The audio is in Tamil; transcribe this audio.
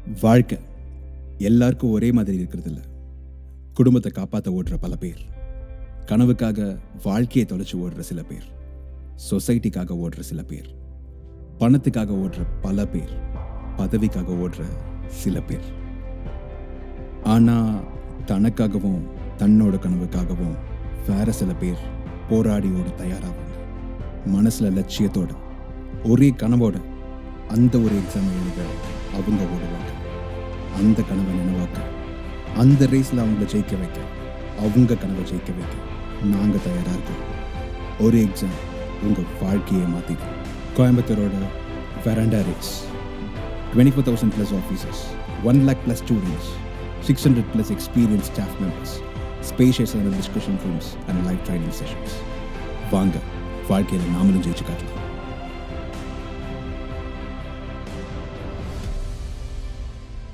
வாழ்க்கை எல்லாருக்கும் ஒரே மாதிரி இருக்கிறதில்ல. குடும்பத்தை காப்பாற்ற ஓடுற பல பேர், கனவுக்காக வாழ்க்கையை தொலைச்சி ஓடுற சில பேர், சொசைட்டிக்காக ஓடுற சில பேர், பணத்துக்காக ஓடுற பல பேர், பதவிக்காக ஓடுற சில பேர். ஆனால் தனக்காகவும் தன்னோட கனவுக்காகவும் வேற சில பேர் போராடி ஓட தயாராவாங்க. மனசில் லட்சியத்தோட ஒரே கனவோட அந்த ஒரு எக்ஸாம் எழுத அவங்க ஓடுவாங்க. அந்த கனவை நினைவாக்க, அந்த ரேஸில் அவங்கள ஜெயிக்க வைக்க, அவங்க கனவை ஜெயிக்க வைக்க நாங்கள் தயாராக இருக்கோம். ஒரு எக்ஸாம் உங்கள் வாழ்க்கையை மாற்றிக்கும். கோயம்புத்தூரோட veranda race, 24,000 plus officers, 1 lakh plus students, 600 plus experienced staff members, spacious and discussion rooms and live training sessions. வாங்க, வாழ்க்கையில் நாமளும் ஜெயிச்சு காட்டலாம்.